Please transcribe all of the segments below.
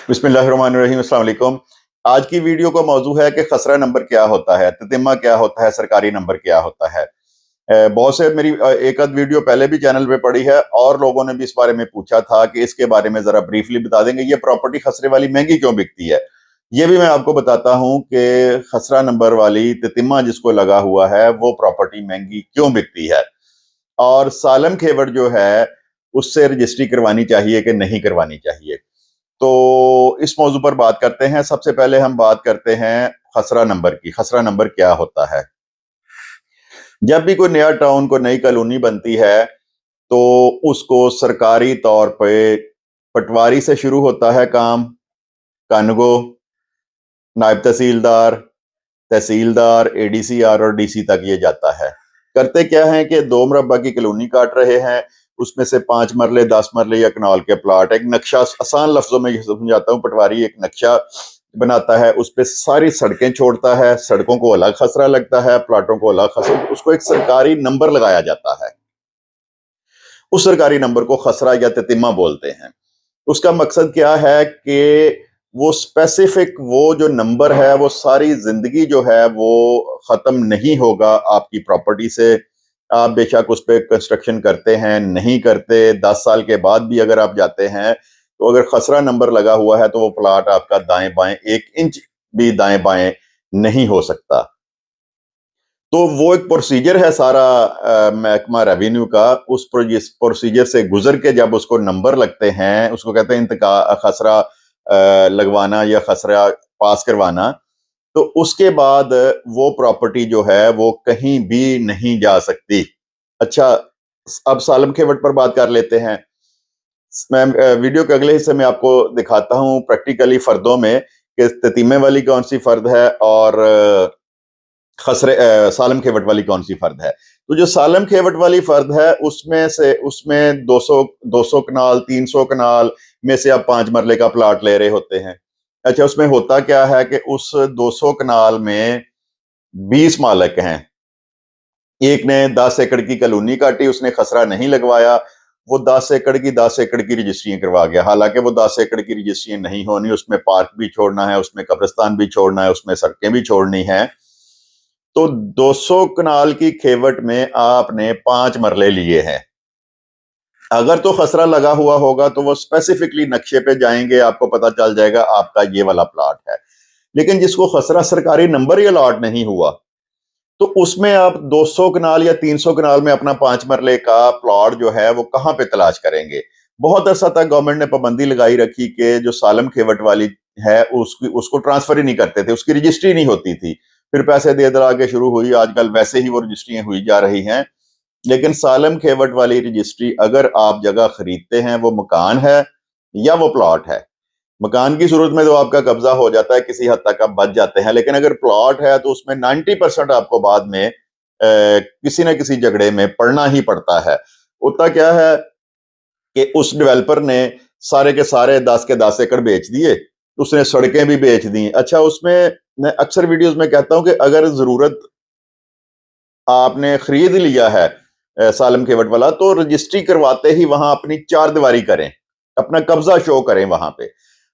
बिस्मिल्लाहिर्रहमानिर्रहीम, अस्सलाम वालेकुम। आज की वीडियो का मौजू है कि खसरा नंबर क्या होता है, ततिम्मा क्या होता है, सरकारी नंबर क्या होता है। बहुत से मेरी एक आध वीडियो पहले भी चैनल पे पड़ी है और लोगों ने भी इस बारे में पूछा था कि इसके बारे में जरा ब्रीफली बता देंगे, ये प्रॉपर्टी खसरे वाली महंगी क्यों बिकती है। ये भी मैं आपको बताता हूँ कि खसरा नंबर वाली ततिम्मा जिसको लगा हुआ है वो प्रॉपर्टी महंगी क्यों बिकती है, और सालम खेवड़ जो है उससे रजिस्ट्री करवानी चाहिए कि नहीं करवानी चाहिए। तो इस मौजू पर बात करते हैं। सबसे पहले हम बात करते हैं खसरा नंबर की। खसरा नंबर क्या होता है? जब भी कोई नया टाउन, को नई कॉलोनी बनती है तो उसको सरकारी तौर पे पटवारी से शुरू होता है काम। कानगो, नायब तहसीलदार, तहसीलदार, एडीसीआर और डीसी तक ये जाता है। करते क्या है कि 2 मुरब्बा की कॉलोनी काट रहे हैं, उसमें से 5 मरले, 10 मरले या कनाल के प्लाट, एक नक्शा, आसान लफ्जों में ये समझाता हूँ, पटवारी एक नक्शा बनाता है, उस पर सारी सड़कें छोड़ता है, सड़कों को अलग खसरा लगता है, प्लाटों को अलग खसरा, उसको एक सरकारी नंबर लगाया जाता है। उस सरकारी नंबर को खसरा या ततिम्मा बोलते हैं। उसका मकसद क्या है कि वो स्पेसिफिक वो जो नंबर है वो सारी जिंदगी जो है वो खत्म नहीं होगा आपकी प्रॉपर्टी से। आप बेशक उस पर कंस्ट्रक्शन करते हैं, नहीं करते, 10 साल के बाद भी अगर आप जाते हैं तो अगर खसरा नंबर लगा हुआ है तो वो प्लाट आपका दाएं बाएं 1 इंच भी दाएं बाएं नहीं हो सकता। तो वो एक प्रोसीजर है सारा महकमा रेवेन्यू का। उस प्रोसीजर से गुजर के जब उसको नंबर लगते हैं, उसको कहते हैं खसरा लगवाना या खसरा पास करवाना, तो उसके बाद वो प्रॉपर्टी जो है वो कहीं भी नहीं जा सकती। अच्छा, अब सालम खेवट पर बात कर लेते हैं। मैं वीडियो के अगले हिस्से में आपको दिखाता हूँ प्रैक्टिकली फर्दों में कि ततीमे वाली कौन सी फर्द है और सालम खेवट वाली कौन सी फर्द है। तो जो सालम खेवट वाली फर्द है उसमें 200 कनाल, 300 कनाल में से आप 5 मरले का प्लाट ले रहे होते हैं। अच्छा, उसमें होता क्या है कि उस 200 कनाल में 20 मालिक हैं। एक ने 10 एकड़ की कॉलोनी काटी, उसने खसरा नहीं लगवाया, वो 10 एकड़ की 10 एकड़ की रजिस्ट्रियां करवा गया। हालांकि वो 10 एकड़ की रजिस्ट्रियां नहीं होनी, उसमें पार्क भी छोड़ना है, उसमें कब्रिस्तान भी छोड़ना है, उसमें सड़कें भी छोड़नी है। तो 200 कनाल की खेवट में आपने 5 मरले लिए हैं। अगर तो खसरा लगा हुआ होगा तो वो स्पेसिफिकली नक्शे पे जाएंगे, आपको पता चल जाएगा आपका ये वाला प्लाट है। लेकिन जिसको खसरा सरकारी नंबर ही अलॉट नहीं हुआ तो उसमें आप 200 कनाल या 300 कनाल में अपना 5 मरले का प्लॉट जो है वो कहाँ पे तलाश करेंगे। बहुत अरसा तक गवर्नमेंट ने पाबंदी लगाई रखी कि जो सालम खेवट वाली है उसको ट्रांसफर ही नहीं करते थे, उसकी रजिस्ट्री नहीं होती थी। फिर पैसे दे दला के शुरू हुई, आजकल वैसे ही वो रजिस्ट्रियां हुई जा रही हैं। लेकिन सालम खेवट वाली रजिस्ट्री, अगर आप जगह खरीदते हैं, वो मकान है या वो प्लॉट है। मकान की सूरत में तो आपका कब्जा हो जाता है, किसी हद तक आप बच जाते हैं, लेकिन अगर प्लॉट है तो उसमें 90% आपको बाद में किसी न किसी झगड़े में पड़ना ही पड़ता है। होता क्या है कि उस डेवलपर ने सारे के सारे 10 के 10 एकड़ बेच दिए, उसने सड़कें भी बेच दी। अच्छा, उसमें मैं अक्सर वीडियोस में कहता हूं कि अगर जरूरत आपने खरीद लिया है सालम खेवट वाला, तो रजिस्ट्री करवाते ही वहां अपनी 4 दीवारी करें, अपना कब्जा शो करें वहां पे।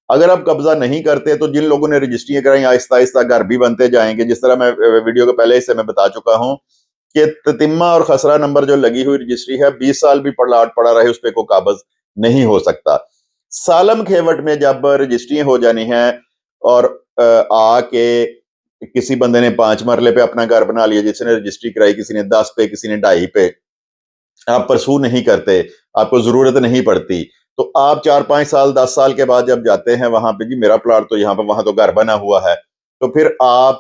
अगर आप कब्जा नहीं करते तो जिन लोगों ने रजिस्ट्रियां कराई, आहिस्ता आहिस्ता घर भी बनते जाएंगे। जिस तरह मैं वीडियो के पहले हिस्से में बता चुका हूं कि ततिम्मा और खसरा नंबर जो लगी हुई रजिस्ट्री है, 20 साल भी प्लाट पड़ा रहे उस पर कोई काबज नहीं हो सकता। सालम खेवट में जब रजिस्ट्रियां हो जानी है और आके किसी बंदे ने 5 मरले पे अपना घर बना लिया, जिसने रजिस्ट्री कराई, किसी ने 10 पे, किसी ने 2.5 पे, आप परसू नहीं करते, आपको जरूरत नहीं पड़ती, तो आप 4-5 साल, 10 साल के बाद जब जाते हैं वहां पे, जी मेरा प्लॉट तो यहाँ पे, वहां तो घर बना हुआ है, तो फिर आप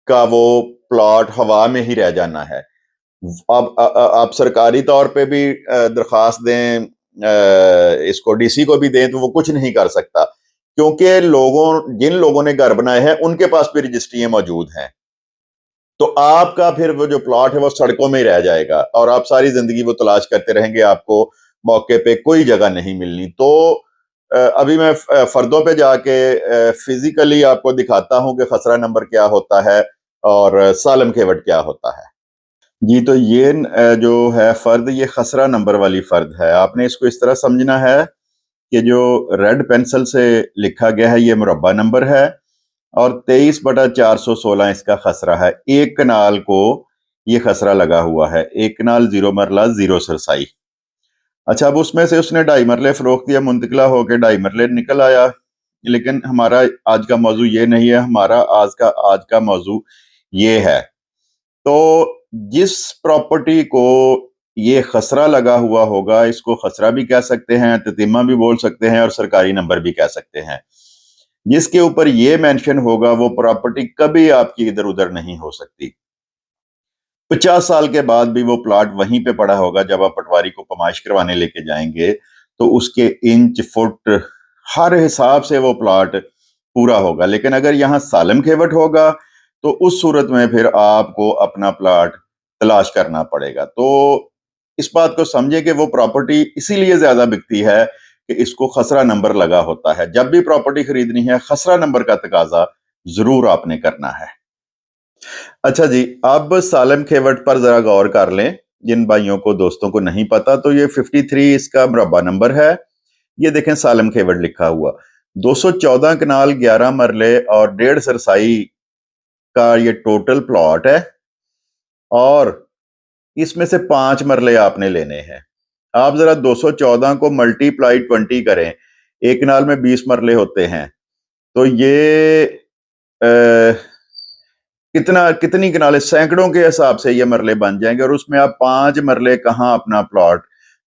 का वो प्लॉट हवा में ही रह जाना है। अब आप सरकारी तौर पे भी दरखास्त दें, इसको डीसी को भी दें, तो वो कुछ नहीं कर सकता, क्योंकि जिन लोगों ने घर बनाए हैं उनके पास भी रजिस्ट्रियां मौजूद हैं। तो आपका फिर वो जो प्लॉट है वो सड़कों में ही रह जाएगा और आप सारी जिंदगी वो तलाश करते रहेंगे, आपको मौके पे कोई जगह नहीं मिलनी। तो अभी मैं फर्दों पे जाके फिजिकली आपको दिखाता हूं कि खसरा नंबर क्या होता है और सालम खेवट क्या होता है। जी, तो ये जो है फर्द, ये खसरा नंबर वाली फर्द है। आपने इसको इस तरह समझना है کہ جو रेड पेंसिल से लिखा गया है ये मुरब्बा नंबर है और 23/416 इसका खसरा है। एक कनाल को ये खसरा लगा हुआ है, एक कनाल 0 मरला 0 सरसाई। अच्छा, अब उसमें से उसने 2.5 मरले फरोख्त किया, मुंतकिला होकर 2.5 मरले निकल आया। लेकिन हमारा आज का मौजू ये नहीं है, हमारा आज का मौजू ये है। तो जिस प्रॉपर्टी को ये खसरा लगा हुआ होगा, इसको खसरा भी कह सकते हैं, ततीमा भी बोल सकते हैं और सरकारी नंबर भी कह सकते हैं। जिसके ऊपर ये मेंशन होगा वो प्रॉपर्टी कभी आपकी इधर उधर नहीं हो सकती। 50 साल के बाद भी वो प्लॉट वहीं पे पड़ा होगा। जब आप पटवारी को पमाइश करवाने लेके जाएंगे तो उसके इंच फुट हर हिसाब से वो प्लॉट पूरा होगा। लेकिन अगर यहाँ सालम खेवट होगा तो उस सूरत में फिर आपको अपना प्लॉट तलाश करना पड़ेगा। तो इस बात को समझे कि वो प्रॉपर्टी इसीलिए ज्यादा बिकती है कि इसको खसरा नंबर लगा होता है। जब भी प्रॉपर्टी खरीदनी है खसरा नंबर का तकाजा जरूर आपने करना है। अच्छा जी, अब सालम खेवट पर जरा गौर कर लें। जिन भाइयों को दोस्तों को नहीं पता तो ये 53 इसका मुरब्बा नंबर है। ये देखें सालम खेवट लिखा हुआ, 214 कनाल 11 मरले और 1.5 सरसाई का ये टोटल प्लॉट है और इसमें से 5 मरले आपने लेने हैं। आप जरा 214 को मल्टीप्लाई 20 करें, एक कनाल में 20 मरले होते हैं, तो ये कितनी कनाले, सैकड़ों के हिसाब से ये मरले बन जाएंगे और उसमें आप 5 मरले कहाँ अपना प्लॉट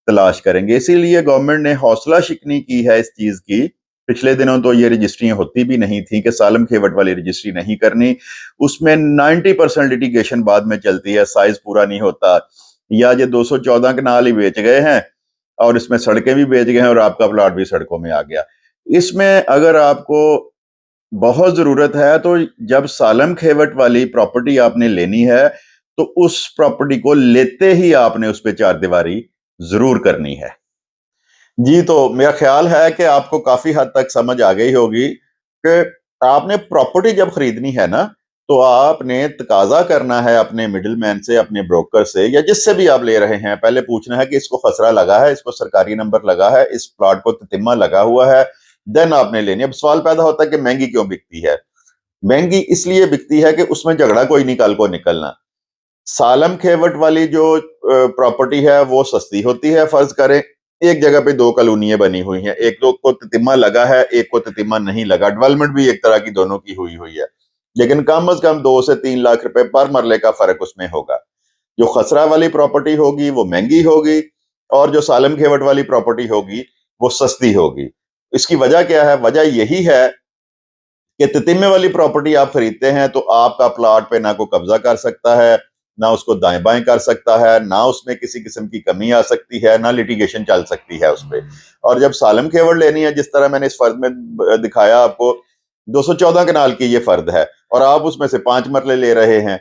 तलाश करेंगे। इसीलिए गवर्नमेंट ने हौसला शिकनी की है इस चीज की। पिछले दिनों तो ये रजिस्ट्रियां होती भी नहीं थी कि सालम खेवट वाली रजिस्ट्री नहीं करनी। उसमें 90% लिटिगेशन बाद में चलती है, साइज पूरा नहीं होता, या ये 214 कनाल ही बेच गए हैं और इसमें सड़कें भी बेच गए हैं और आपका प्लॉट भी सड़कों में आ गया। इसमें अगर आपको बहुत जरूरत है तो जब सालम खेवट वाली प्रॉपर्टी आपने लेनी है तो उस प्रॉपर्टी को लेते ही आपने उस पे चारदीवारी जरूर करनी है। जी, तो मेरा ख्याल है कि आपको काफी हद तक समझ आ गई होगी कि आपने प्रॉपर्टी जब खरीदनी है ना तो आपने तकाजा करना है अपने मिडिलमैन से, अपने ब्रोकर से या जिससे भी आप ले रहे हैं। पहले पूछना है कि इसको खसरा लगा है, इसको सरकारी नंबर लगा है, इस प्लॉट को ततिम्मा लगा हुआ है, देन आपने लेनी। अब सवाल पैदा होता है कि महंगी क्यों बिकती है? महंगी इसलिए बिकती है कि उसमें झगड़ा कोई नहीं कल को निकलना। सालम खेवट वाली जो प्रॉपर्टी है वो सस्ती होती है। फर्ज करें एक जगह पे 2 कॉलोनियां बनी हुई हैं, एक दो को ततिम्मा लगा है, एक को ततिम्मा नहीं लगा, डेवलपमेंट भी एक तरह की दोनों की हुई हुई है, लेकिन कम से कम 2 से 3 लाख रुपए पर मरले का फर्क उसमें होगा। जो खसरा वाली प्रॉपर्टी होगी वो महंगी होगी और जो सालम खेवट वाली प्रॉपर्टी होगी वो सस्ती होगी। इसकी वजह क्या है? वजह यही है कि ततिम्मे वाली प्रॉपर्टी आप खरीदते हैं तो आपका प्लॉट पे ना कोई कब्जा कर सकता है, ना उसको दाएं बाएं कर सकता है, ना उसमें किसी किस्म की कमी आ सकती है, ना लिटिगेशन चल सकती है उस पर। और जब सालम खेवट लेनी है, जिस तरह मैंने इस फर्द में दिखाया आपको, 214 कनाल की ये फर्द है और आप उसमें से 5 मरले ले रहे हैं,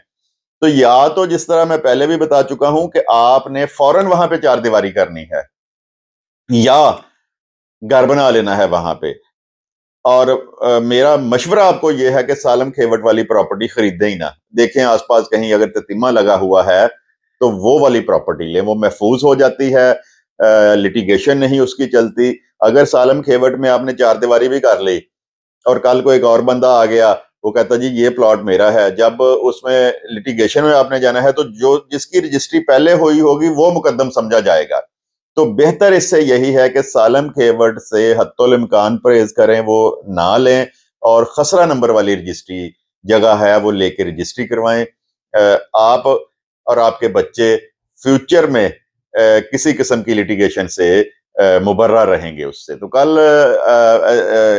तो या तो जिस तरह मैं पहले भी बता चुका हूं कि आपने फौरन वहां पे चारदीवारी करनी है या घर बना लेना है वहां पे। और मेरा मशवरा आपको यह है कि सालम खेवट वाली प्रॉपर्टी खरीदें ही ना। देखें आसपास कहीं अगर ततीमा लगा हुआ है तो वो वाली प्रॉपर्टी लें, वो महफूज हो जाती है, लिटिगेशन नहीं उसकी चलती। अगर सालम खेवट में आपने चारदीवारी भी कर ली और कल को एक और बंदा आ गया, वो कहता जी ये प्लॉट मेरा है, जब उसमें लिटिगेशन में आपने जाना है तो जो जिसकी रजिस्ट्री पहले हुई होगी वो मुकद्दम समझा जाएगा। तो बेहतर इससे यही है कि सालम खेवट से हत्तुल इम्कान परहेज करें, वो ना लें और खसरा नंबर वाली रजिस्ट्री जगह है वो लेके रजिस्ट्री करवाएं। आप और आपके बच्चे फ्यूचर में किसी किस्म की लिटिगेशन से मुबर्रा रहेंगे उससे। तो कल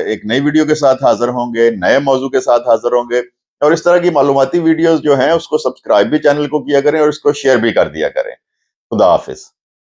एक नई वीडियो के साथ हाजिर होंगे, नए मौजू के साथ हाजिर होंगे। और इस तरह की मालूमाती वीडियोस जो हैं उसको सब्सक्राइब भी चैनल को किया करें और इसको शेयर भी कर दिया करें। खुदा हाफिज।